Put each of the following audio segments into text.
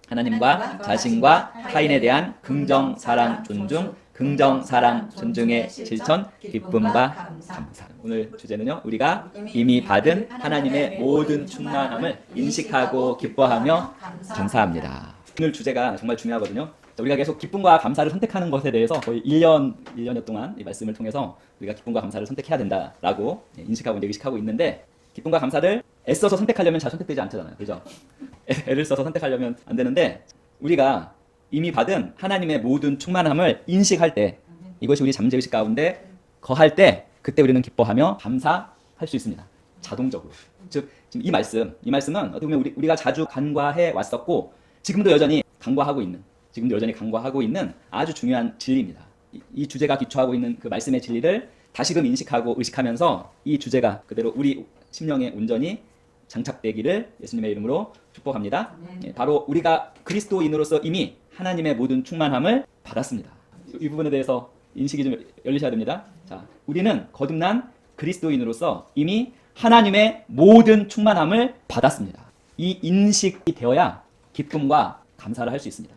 하나님과 자신과 타인에 대한 긍정, 사랑, 존중, 긍정, 사랑, 존중의 실천, 기쁨과 감사. 오늘 주제는요, 우리가 이미 받은 하나님의 모든 충만함을 인식하고 기뻐하며 감사합니다. 오늘 주제가 정말 중요하거든요. 우리가 계속 기쁨과 감사를 선택하는 것에 대해서 거의 1년 동안 이 말씀을 통해서 우리가 기쁨과 감사를 선택해야 된다라고 인식하고 이제 의식하고 있는데, 기쁨과 감사를 애써서 선택하려면 잘 선택되지 않잖아요. 그죠? 애를 써서 선택하려면 안 되는데, 우리가 이미 받은 하나님의 모든 충만함을 인식할 때, 이것이 우리 잠재의식 가운데 거할 때, 그때 우리는 기뻐하며 감사할 수 있습니다. 자동적으로. 즉 지금 이 말씀은 어떻게 보면 우리가 자주 간과해 왔었고 지금도 여전히 간과하고 있는 아주 중요한 진리입니다. 이 주제가 기초하고 있는 그 말씀의 진리를 다시금 인식하고 의식하면서 이 주제가 그대로 우리 심령에 온전히 장착되기를 예수님의 이름으로 축복합니다. 바로 우리가 그리스도인으로서 이미 하나님의 모든 충만함을 받았습니다. 이 부분에 대해서 인식이 좀 열리셔야 됩니다. 자, 우리는 거듭난 그리스도인으로서 이미 하나님의 모든 충만함을 받았습니다. 이 인식이 되어야 기쁨과 감사를 할 수 있습니다.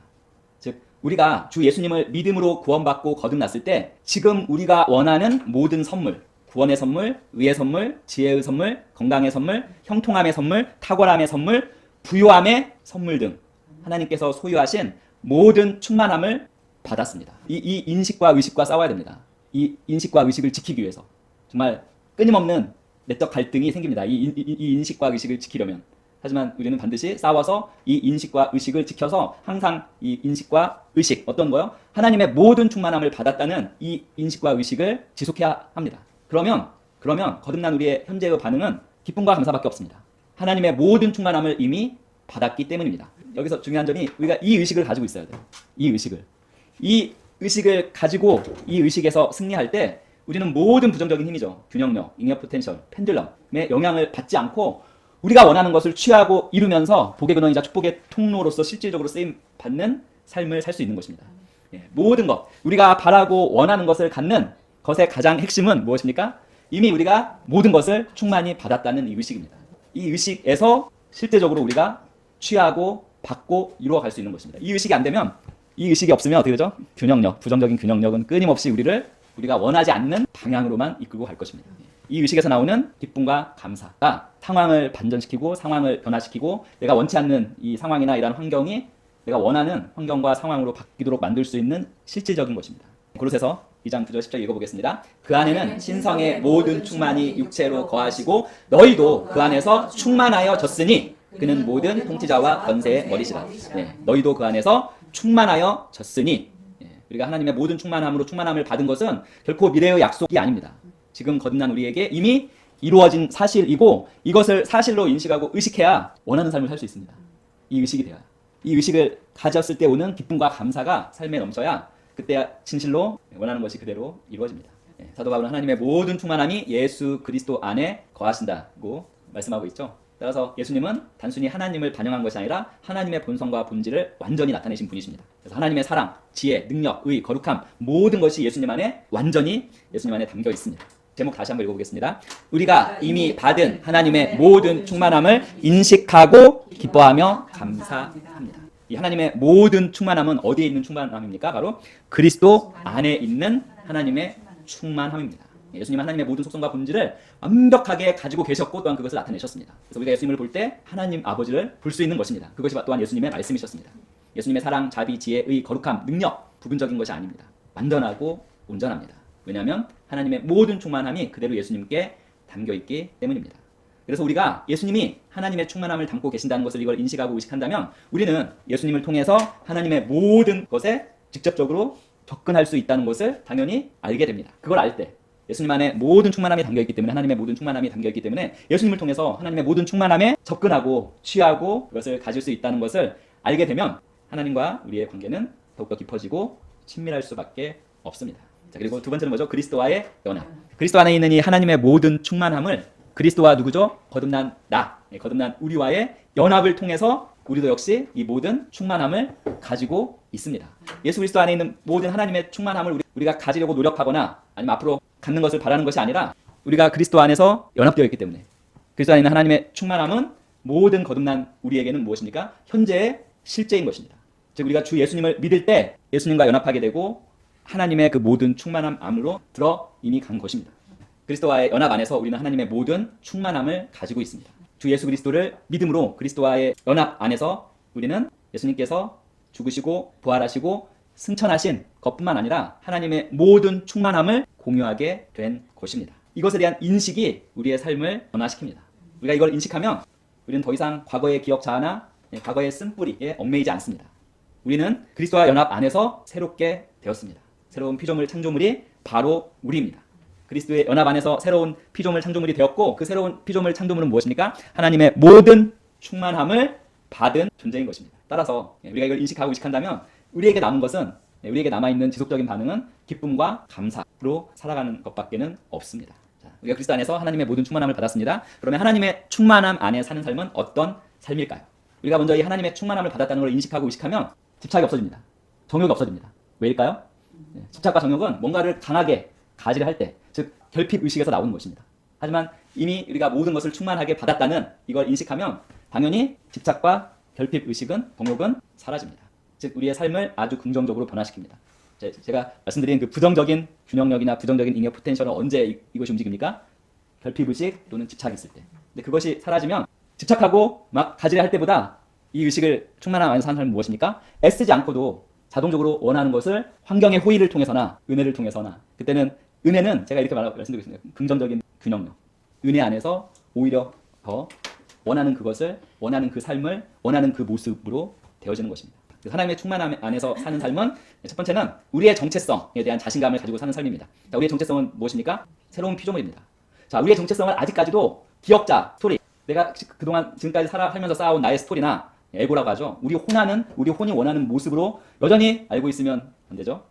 즉, 우리가 주 예수님을 믿음으로 구원받고 거듭났을 때 지금 우리가 원하는 모든 선물, 구원의 선물, 의의 선물, 지혜의 선물, 건강의 선물, 형통함의 선물, 탁월함의 선물, 부요함의 선물 등 하나님께서 소유하신 모든 충만함을 받았습니다. 이 인식과 의식과 싸워야 됩니다. 이 인식과 의식을 지키기 위해서 정말 끊임없는 내적 갈등이 생깁니다. 이 인식과 의식을 지키려면. 하지만 우리는 반드시 싸워서 이 인식과 의식을 지켜서 항상 이 인식과 의식, 어떤 거요? 하나님의 모든 충만함을 받았다는 이 인식과 의식을 지속해야 합니다. 그러면 거듭난 우리의 현재의 반응은 기쁨과 감사밖에 없습니다. 하나님의 모든 충만함을 이미 받았기 때문입니다. 여기서 중요한 점이 우리가 이 의식을 가지고 있어야 돼요. 이 의식을 가지고 이 의식에서 승리할 때 우리는 모든 부정적인 힘이죠. 균형력, 잉여 포텐셜, 펜듈럼의 영향을 받지 않고 우리가 원하는 것을 취하고 이루면서 복의 근원이자 축복의 통로로서 실질적으로 쓰임받는 삶을 살 수 있는 것입니다. 모든 것, 우리가 바라고 원하는 것을 갖는 것의 가장 핵심은 무엇입니까? 이미 우리가 모든 것을 충만히 받았다는 이 의식입니다. 이 의식에서 실제적으로 우리가 취하고 받고 이루어갈 수 있는 것입니다. 이 의식이 안 되면, 이 의식이 없으면 어떻게 되죠? 균형력, 부정적인 균형력은 끊임없이 우리가 원하지 않는 방향으로만 이끌고 갈 것입니다. 이 의식에서 나오는 기쁨과 감사가 상황을 반전시키고 상황을 변화시키고 내가 원치 않는 이 상황이나 이런 환경이 내가 원하는 환경과 상황으로 바뀌도록 만들 수 있는 실질적인 것입니다. 골로새서 2장 9절 10절 읽어보겠습니다. 그 안에는 신성의 모든 충만이 육체로 거하시고 너희도 그 안에서 충만하여졌으니 그는 모든 통치자와 권세의 머리시라. 너희도 그 안에서 충만하여졌으니, 우리가 하나님의 모든 충만함으로 충만함을 받은 것은 결코 미래의 약속이 아닙니다. 지금 거듭난 우리에게 이미 이루어진 사실이고 이것을 사실로 인식하고 의식해야 원하는 삶을 살 수 있습니다. 이 의식이 돼야. 이 의식을 가졌을 때 오는 기쁨과 감사가 삶에 넘쳐야 그때 진실로 원하는 것이 그대로 이루어집니다. 사도 바울은 하나님의 모든 충만함이 예수 그리스도 안에 거하신다고 말씀하고 있죠. 따라서 예수님은 단순히 하나님을 반영한 것이 아니라 하나님의 본성과 본질을 완전히 나타내신 분이십니다. 그래서 하나님의 사랑, 지혜, 능력, 의, 거룩함 모든 것이 예수님 안에 완전히 예수님 안에 담겨 있습니다. 제목 다시 한번 읽어보겠습니다. 우리가 이미 받은 하나님의 모든 충만함을 인식하고 기뻐하며 감사합니다. 이 하나님의 모든 충만함은 어디에 있는 충만함입니까? 바로 그리스도 안에 있는 하나님의 충만함입니다. 예수님은 하나님의 모든 속성과 본질을 완벽하게 가지고 계셨고 또한 그것을 나타내셨습니다. 그래서 우리가 예수님을 볼 때 하나님 아버지를 볼 수 있는 것입니다. 그것이 또한 예수님의 말씀이셨습니다. 예수님의 사랑, 자비, 지혜, 의, 거룩함, 능력 부분적인 것이 아닙니다. 완전하고 온전합니다. 왜냐하면 하나님의 모든 충만함이 그대로 예수님께 담겨있기 때문입니다. 그래서 우리가 예수님이 하나님의 충만함을 담고 계신다는 것을 이걸 인식하고 의식한다면 우리는 예수님을 통해서 하나님의 모든 것에 직접적으로 접근할 수 있다는 것을 당연히 알게 됩니다. 그걸 알 때 예수님 안에 모든 충만함이 담겨있기 때문에, 하나님의 모든 충만함이 담겨있기 때문에 예수님을 통해서 하나님의 모든 충만함에 접근하고 취하고 그것을 가질 수 있다는 것을 알게 되면 하나님과 우리의 관계는 더욱더 깊어지고 친밀할 수밖에 없습니다. 자, 그리고 두 번째는 뭐죠? 그리스도와의 연합. 그리스도 안에 있는 이 하나님의 모든 충만함을 그리스도와 누구죠? 거듭난 거듭난 우리와의 연합을 통해서 우리도 역시 이 모든 충만함을 가지고 있습니다. 예수 그리스도 안에 있는 모든 하나님의 충만함을 우리가 가지려고 노력하거나 아니면 앞으로 갖는 것을 바라는 것이 아니라 우리가 그리스도 안에서 연합되어 있기 때문에 그리스도 안에 있는 하나님의 충만함은 모든 거듭난 우리에게는 무엇입니까? 현재의 실제인 것입니다. 즉 우리가 주 예수님을 믿을 때 예수님과 연합하게 되고 하나님의 그 모든 충만함 안으로 들어 이미 간 것입니다. 그리스도와의 연합 안에서 우리는 하나님의 모든 충만함을 가지고 있습니다. 주 예수 그리스도를 믿음으로 그리스도와의 연합 안에서 우리는 예수님께서 죽으시고 부활하시고 승천하신 것뿐만 아니라 하나님의 모든 충만함을 공유하게 된 것입니다. 이것에 대한 인식이 우리의 삶을 변화시킵니다. 우리가 이걸 인식하면 우리는 더 이상 과거의 기억 자아나 과거의 쓴뿌리에 얽매이지 않습니다. 우리는 그리스도와 연합 안에서 새롭게 되었습니다. 새로운 피조물 창조물이 바로 우리입니다. 그리스도의 연합 안에서 새로운 피조물 창조물이 되었고 그 새로운 피조물 창조물은 무엇입니까? 하나님의 모든 충만함을 받은 존재인 것입니다. 따라서 우리가 이걸 인식하고 의식한다면 우리에게 남은 것은 우리에게 남아있는 지속적인 반응은 기쁨과 감사로 살아가는 것밖에는 없습니다. 자, 우리가 그리스도 안에서 하나님의 모든 충만함을 받았습니다. 그러면 하나님의 충만함 안에 사는 삶은 어떤 삶일까요? 우리가 먼저 이 하나님의 충만함을 받았다는 걸 인식하고 의식하면 집착이 없어집니다. 정욕이 없어집니다. 왜일까요? 집착과 정욕은 뭔가를 강하게 가지려 할 때, 즉 결핍 의식에서 나오는 것입니다. 하지만 이미 우리가 모든 것을 충만하게 받았다는 이걸 인식하면 당연히 집착과 결핍 의식은 정욕은 사라집니다. 즉 우리의 삶을 아주 긍정적으로 변화시킵니다. 제가 말씀드린 그 부정적인 균형력이나 부정적인 잉여 포텐셜은 언제 이것이 움직입니까? 결핍 의식 또는 집착이 있을 때. 근데 그것이 사라지면 집착하고 막 가지려 할 때보다 이 의식을 충만함 안에서 사는 삶은 무엇입니까? 애쓰지 않고도 자동적으로 원하는 것을 환경의 호의를 통해서나 은혜를 통해서나, 그때는 은혜는 제가 이렇게 말씀드리고 있습니다. 긍정적인 균형력. 은혜 안에서 오히려 더 원하는 그것을, 원하는 그 삶을, 원하는 그 모습으로 되어지는 것입니다. 하나님의 충만함 안에서 사는 삶은 첫 번째는 우리의 정체성에 대한 자신감을 가지고 사는 삶입니다. 자, 우리의 정체성은 무엇입니까? 새로운 피조물입니다. 자, 우리의 정체성은 아직까지도 기억자, 스토리, 내가 그동안 지금까지 살면서 쌓아온 나의 스토리나 에고라고 하죠. 우리 혼이 원하는 모습으로 여전히 알고 있으면 안 되죠.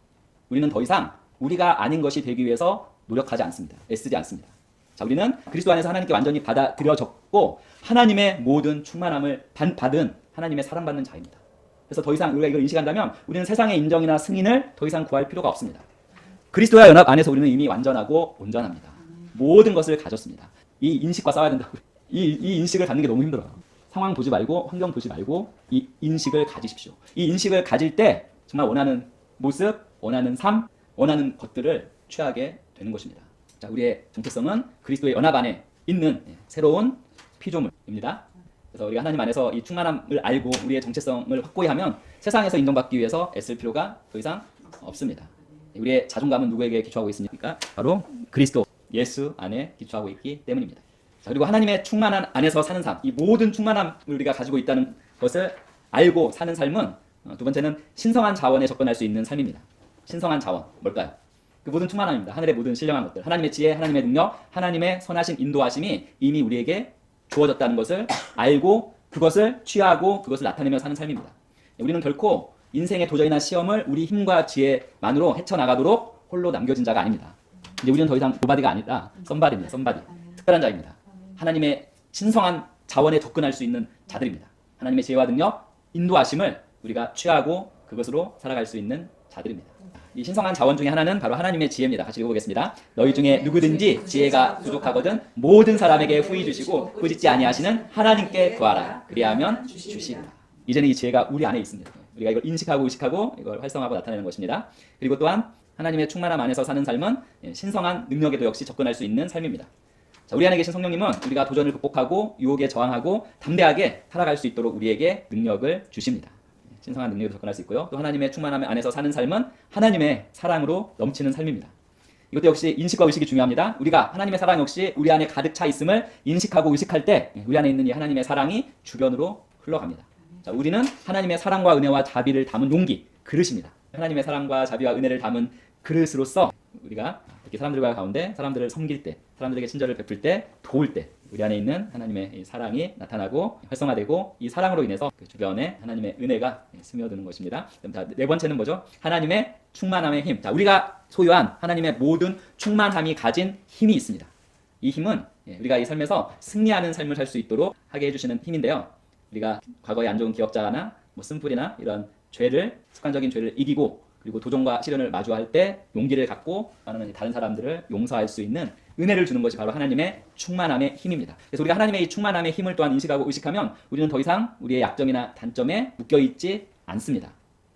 우리는 더 이상 우리가 아닌 것이 되기 위해서 노력하지 않습니다. 애쓰지 않습니다. 자, 우리는 그리스도 안에서 하나님께 완전히 받아들여졌고 하나님의 모든 충만함을 받은 하나님의 사랑받는 자입니다. 그래서 더 이상 우리가 이걸 인식한다면 우리는 세상의 인정이나 승인을 더 이상 구할 필요가 없습니다. 그리스도와 연합 안에서 우리는 이미 완전하고 온전합니다. 모든 것을 가졌습니다. 이 인식과 싸워야 된다고. 이 인식을 갖는 게 너무 힘들어요. 상황 보지 말고 환경 보지 말고 이 인식을 가지십시오. 이 인식을 가질 때 정말 원하는 모습, 원하는 삶, 원하는 것들을 취하게 되는 것입니다. 자, 우리의 정체성은 그리스도의 연합 안에 있는 새로운 피조물입니다. 그래서 우리가 하나님 안에서 이 충만함을 알고 우리의 정체성을 확고히 하면 세상에서 인정받기 위해서 애쓸 필요가 더 이상 없습니다. 우리의 자존감은 누구에게 기초하고 있습니까? 바로 그리스도 예수 안에 기초하고 있기 때문입니다. 자, 그리고 하나님의 충만한 안에서 사는 삶, 이 모든 충만함을 우리가 가지고 있다는 것을 알고 사는 삶은 두 번째는 신성한 자원에 접근할 수 있는 삶입니다. 신성한 자원, 뭘까요? 그 모든 충만함입니다. 하늘의 모든 신령한 것들, 하나님의 지혜, 하나님의 능력, 하나님의 선하신 인도하심이 이미 우리에게 주어졌다는 것을 알고 그것을 취하고 그것을 나타내며 사는 삶입니다. 우리는 결코 인생의 도전이나 시험을 우리 힘과 지혜만으로 헤쳐나가도록 홀로 남겨진 자가 아닙니다. 이제 우리는 더 이상 노바디가 아니라 썸바디입니다. 썸바디. 특별한 자입니다. 하나님의 신성한 자원에 접근할 수 있는 자들입니다. 하나님의 지혜와 능력, 인도하심을 우리가 취하고 그것으로 살아갈 수 있는 자들입니다. 이 신성한 자원 중에 하나는 바로 하나님의 지혜입니다. 같이 읽어보겠습니다. 너희 중에 누구든지 지혜가 부족하거든 모든 사람에게 후히 주시고 꾸짖지 아니하시는 하나님께 구하라. 그리하면 주시리라. 이제는 이 지혜가 우리 안에 있습니다. 우리가 이걸 인식하고 의식하고 이걸 활성화하고 나타내는 것입니다. 그리고 또한 하나님의 충만함 안에서 사는 삶은 신성한 능력에도 역시 접근할 수 있는 삶입니다. 자, 우리 안에 계신 성령님은 우리가 도전을 극복하고 유혹에 저항하고 담대하게 살아갈 수 있도록 우리에게 능력을 주십니다. 신성한 능력으로 접근할 수 있고요. 또 하나님의 충만함 안에서 사는 삶은 하나님의 사랑으로 넘치는 삶입니다. 이것도 역시 인식과 의식이 중요합니다. 우리가 하나님의 사랑 역시 우리 안에 가득 차 있음을 인식하고 의식할 때 우리 안에 있는 이 하나님의 사랑이 주변으로 흘러갑니다. 자, 우리는 하나님의 사랑과 은혜와 자비를 담은 용기, 그릇입니다. 하나님의 사랑과 자비와 은혜를 담은 그릇으로서 우리가 이렇게 사람들과 가운데 사람들을 섬길 때, 사람들에게 친절을 베풀 때, 도울 때 우리 안에 있는 하나님의 이 사랑이 나타나고 활성화되고 이 사랑으로 인해서 그 주변에 하나님의 은혜가 스며드는 것입니다. 자, 네 번째는 뭐죠? 하나님의 충만함의 힘. 자, 우리가 소유한 하나님의 모든 충만함이 가진 힘이 있습니다. 이 힘은 우리가 이 삶에서 승리하는 삶을 살 수 있도록 하게 해주시는 힘인데요. 우리가 과거의 안 좋은 기억자나 쓴뿌리나 이런 죄를, 습관적인 죄를 이기고 그리고 도전과 시련을 마주할 때 용기를 갖고 하나님 다른 사람들을 용서할 수 있는 은혜를 주는 것이 바로 하나님의 충만함의 힘입니다. 그래서 우리가 하나님의 이 충만함의 힘을 또한 인식하고 의식하면 우리는 더 이상 우리의 약점이나 단점에 묶여있지 않습니다.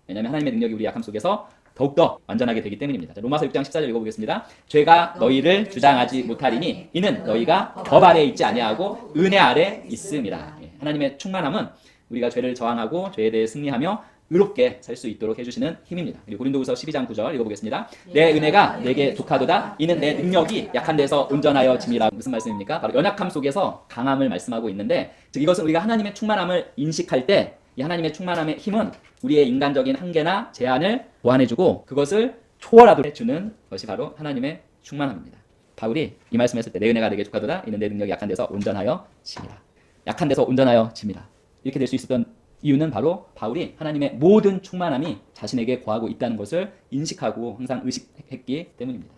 왜냐하면 하나님의 능력이 우리 약함 속에서 더욱더 완전하게 되기 때문입니다. 자, 로마서 6장 14절 읽어보겠습니다. 죄가 너희를 주장하지 못하리니 이는 너희가 법 아래에 있지 아니하고 은혜 아래 있음이라. 하나님의 충만함은 우리가 죄를 저항하고 죄에 대해 승리하며 의롭게 살 수 있도록 해주시는 힘입니다. 그리고 고린도후서 12장 9절 읽어보겠습니다. 내 은혜가 내게 족하도다. 이는 내 능력이 약한 데서 온전하여 짐이라. 무슨 말씀입니까? 바로 연약함 속에서 강함을 말씀하고 있는데, 즉 이것은 우리가 하나님의 충만함을 인식할 때 이 하나님의 충만함의 힘은 우리의 인간적인 한계나 제한을 보완해주고 그것을 초월하도록 해주는 것이 바로 하나님의 충만함입니다. 바울이 이 말씀했을 때 내 은혜가 내게 족하도다. 이는 내 능력이 약한 데서 온전하여 짐이라. 약한 데서 온전하여 짐이라. 이렇게 될 수 있었던 이유는 바로 바울이 하나님의 모든 충만함이 자신에게 거하고 있다는 것을 인식하고 항상 의식했기 때문입니다.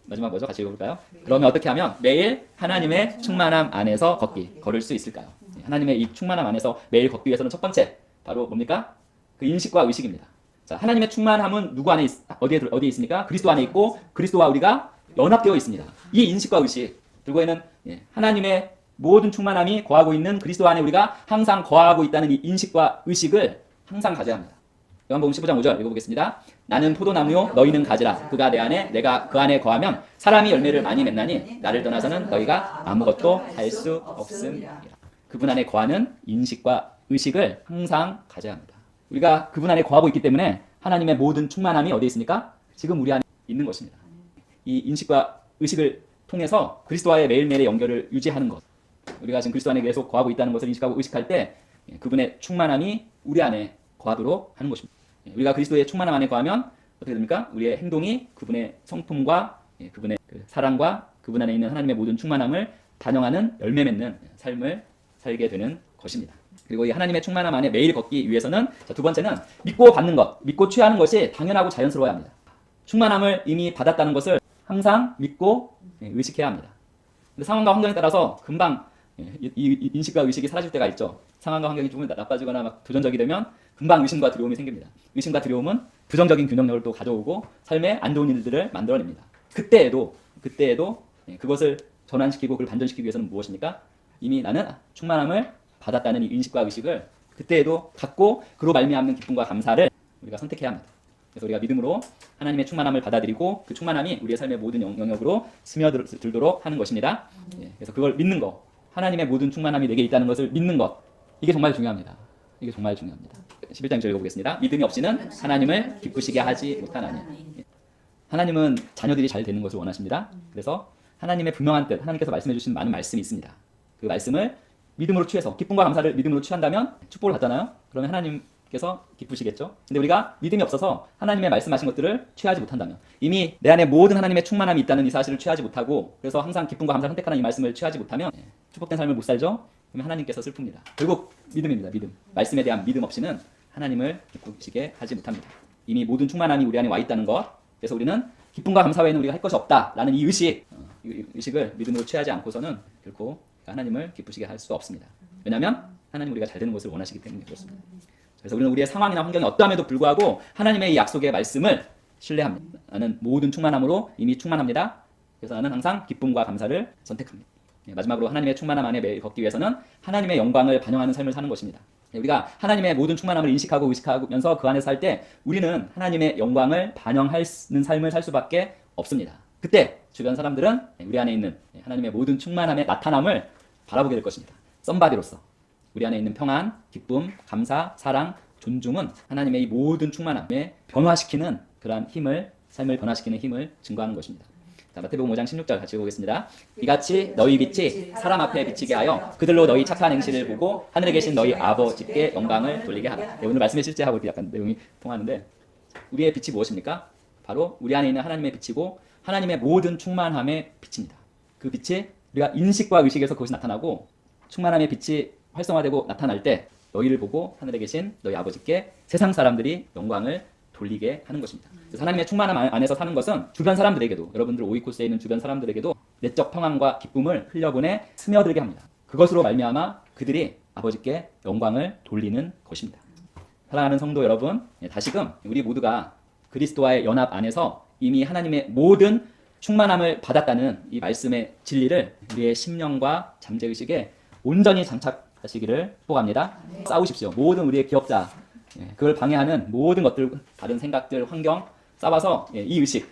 마지막 뭐죠? 같이 읽어볼까요? 그러면 어떻게 하면 매일 하나님의 충만함 안에서 걸을 수 있을까요? 하나님의 이 충만함 안에서 매일 걷기 위해서는 첫 번째 바로 뭡니까? 그 인식과 의식입니다. 자, 하나님의 충만함은 누구 안에 어디에 있습니까? 그리스도 안에 있고 그리스도와 우리가 연합되어 있습니다. 이 인식과 의식, 결국에는 하나님의 모든 충만함이 거하고 있는 그리스도 안에 우리가 항상 거하고 있다는 이 인식과 의식을 항상 가져야 합니다. 요한복음 15장 5절 읽어보겠습니다. 나는 포도나무요 너희는 가지라. 그가 내 안에 내가 그 안에 거하면 사람이 열매를 많이 맺나니 나를 떠나서는 너희가 아무것도 할 수 없음이라. 그분 안에 거하는 인식과 의식을 항상 가져야 합니다. 우리가 그분 안에 거하고 있기 때문에 하나님의 모든 충만함이 어디에 있습니까? 지금 우리 안에 있는 것입니다. 이 인식과 의식을 통해서 그리스도와의 매일매일의 연결을 유지하는 것, 우리가 지금 그리스도 안에 계속 거하고 있다는 것을 인식하고 의식할 때 그분의 충만함이 우리 안에 거하도록 하는 것입니다. 우리가 그리스도의 충만함 안에 거하면 어떻게 됩니까? 우리의 행동이 그분의 성품과 그분의 사랑과 그분 안에 있는 하나님의 모든 충만함을 반영하는 열매 맺는 삶을 살게 되는 것입니다. 그리고 이 하나님의 충만함 안에 매일 걷기 위해서는 두 번째는 믿고 받는 것, 믿고 취하는 것이 당연하고 자연스러워야 합니다. 충만함을 이미 받았다는 것을 항상 믿고 의식해야 합니다. 근데 상황과 환경에 따라서 금방 이 인식과 의식이 사라질 때가 있죠. 상황과 환경이 조금 나빠지거나 막 도전적이 되면 금방 의심과 두려움이 생깁니다. 의심과 두려움은 부정적인 균형력을 또 가져오고 삶에 안 좋은 일들을 만들어냅니다. 그때에도 그것을 전환시키고 그걸 반전시키기 위해서는 무엇입니까? 이미 나는 충만함을 받았다는 이 인식과 의식을 그때에도 갖고 그로 말미암는 기쁨과 감사를 우리가 선택해야 합니다. 그래서 우리가 믿음으로 하나님의 충만함을 받아들이고 그 충만함이 우리의 삶의 모든 영역으로 스며들도록 하는 것입니다. 그래서 그걸 믿는 것, 하나님의 모든 충만함이 내게 있다는 것을 믿는 것, 이게 정말 중요합니다. 이게 정말 중요합니다. 11장 1절 읽어보겠습니다. 믿음이 없이는 하나님을 기쁘시게 하지 못하나니. 하나님은 자녀들이 잘 되는 것을 원하십니다. 그래서 하나님의 분명한 뜻, 하나님께서 말씀해 주신 많은 말씀이 있습니다. 그 말씀을 믿음으로 취해서 기쁨과 감사를 믿음으로 취한다면 축복을 받잖아요. 그러면 하나님께서 기쁘시겠죠. 근데 우리가 믿음이 없어서 하나님의 말씀하신 것들을 취하지 못한다면, 이미 내 안에 모든 하나님의 충만함이 있다는 이 사실을 취하지 못하고 그래서 항상 기쁨과 감사를 선택하는 이 말씀을 취하지 못하면 축복된 삶을 못 살죠. 그러면 하나님께서 슬픕니다. 결국 믿음입니다. 믿음. 말씀에 대한 믿음 없이는 하나님을 기쁘시게 하지 못합니다. 이미 모든 충만함이 우리 안에 와 있다는 것. 그래서 우리는 기쁨과 감사 외에는 우리가 할 것이 없다라는 이 의식을 믿음으로 취하지 않고서는 결코 하나님을 기쁘시게 할 수 없습니다. 왜냐하면 하나님 우리가 잘 되는 것을 원하시기 때문에 그렇습니다. 그래서 우리는 우리의 상황이나 환경이 어떠함에도 불구하고 하나님의 이 약속의 말씀을 신뢰합니다. 나는 모든 충만함으로 이미 충만합니다. 그래서 나는 항상 기쁨과 감사를 선택합니다. 마지막으로 하나님의 충만함 안에 매일 걷기 위해서는 하나님의 영광을 반영하는 삶을 사는 것입니다. 우리가 하나님의 모든 충만함을 인식하고 의식하면서 그 안에서 살 때 우리는 하나님의 영광을 반영하는 삶을 살 수밖에 없습니다. 그때 주변 사람들은 우리 안에 있는 하나님의 모든 충만함의 나타남을 바라보게 될 것입니다. 썸바디로서 우리 안에 있는 평안, 기쁨, 감사, 사랑, 존중은 하나님의 이 모든 충만함에 변화시키는 그러한 힘을, 삶을 변화시키는 힘을 증거하는 것입니다. 자, 마태복음 5장 16절 같이 읽어보겠습니다. 이같이 너희 빛이 사람 앞에 비치게 하여 그들로 너희 착한 행실을 보고 하늘에 계신 너희 아버지께 영광을 돌리게 하라. 오늘 말씀의 실제하고 이렇게 약간 내용이 통하는데, 우리의 빛이 무엇입니까? 바로 우리 안에 있는 하나님의 빛이고 하나님의 모든 충만함의 빛입니다. 그 빛이 우리가 인식과 의식에서 그것이 나타나고 충만함의 빛이 활성화되고 나타날 때 너희를 보고 하늘에 계신 너희 아버지께 세상 사람들이 영광을 돌리게 하는 것입니다. 그래서 하나님의 충만함 안에서 사는 것은 주변 사람들에게도, 여러분들 오이코스에 있는 주변 사람들에게도 내적 평안과 기쁨을 흘려보내 스며들게 합니다. 그것으로 말미암아 그들이 아버지께 영광을 돌리는 것입니다. 사랑하는 성도 여러분, 다시금 우리 모두가 그리스도와의 연합 안에서 이미 하나님의 모든 충만함을 받았다는 이 말씀의 진리를 우리의 심령과 잠재의식에 온전히 장착하시기를 축복합니다. 싸우십시오. 모든 우리의 기업자, 그걸 방해하는 모든 것들, 다른 생각들, 환경 싸워서 이 의식,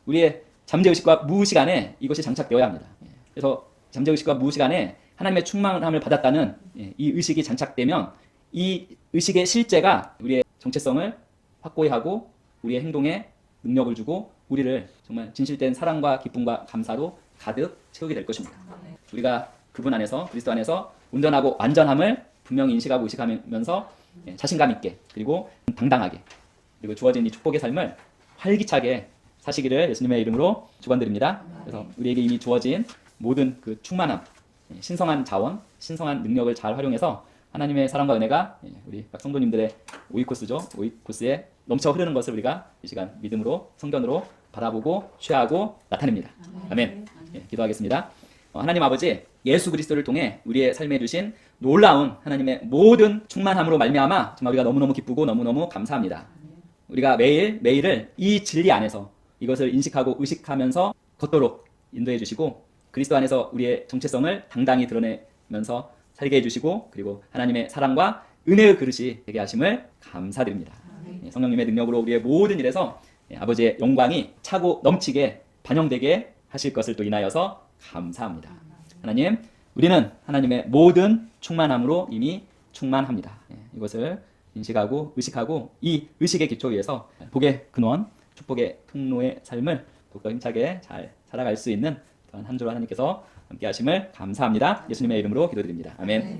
우리의 잠재의식과 무의식 안에 이것이 장착되어야 합니다. 그래서 잠재의식과 무의식 안에 하나님의 충만함을 받았다는 이 의식이 장착되면 이 의식의 실제가 우리의 정체성을 확고히 하고 우리의 행동에 능력을 주고 우리를 정말 진실된 사랑과 기쁨과 감사로 가득 채우게 될 것입니다. 우리가 그분 안에서, 그리스도 안에서 온전하고 완전함을 분명히 인식하고 의식하면서 자신감 있게 그리고 당당하게 그리고 주어진 이 축복의 삶을 활기차게 사시기를 예수님의 이름으로 축원드립니다. 그래서 우리에게 이미 주어진 모든 그 충만함, 신성한 자원, 신성한 능력을 잘 활용해서 하나님의 사랑과 은혜가 우리 각 성도님들의 오이코스죠. 오이코스에 넘쳐 흐르는 것을 우리가 이 시간 믿음으로 성견으로 바라보고 취하고 나타냅니다. 아멘. 기도하겠습니다. 하나님 아버지, 예수 그리스도를 통해 우리의 삶에 주신 놀라운 하나님의 모든 충만함으로 말미암아 정말 우리가 너무너무 기쁘고 너무너무 감사합니다. 우리가 매일을 이 진리 안에서 이것을 인식하고 의식하면서 걷도록 인도해 주시고 그리스도 안에서 우리의 정체성을 당당히 드러내면서 살게 해주시고 그리고 하나님의 사랑과 은혜의 그릇이 되게 하심을 감사드립니다. 성령님의 능력으로 우리의 모든 일에서 아버지의 영광이 차고 넘치게 반영되게 하실 것을 또 인하여서 감사합니다. 하나님, 우리는 하나님의 모든 충만함으로 이미 충만합니다. 이것을 인식하고 의식하고 이 의식의 기초 위에서 복의 근원, 축복의 통로의 삶을 더욱더 힘차게 잘 살아갈 수 있는 한 주로 하나님께서 함께 하심을 감사합니다. 예수님의 이름으로 기도드립니다. 아멘.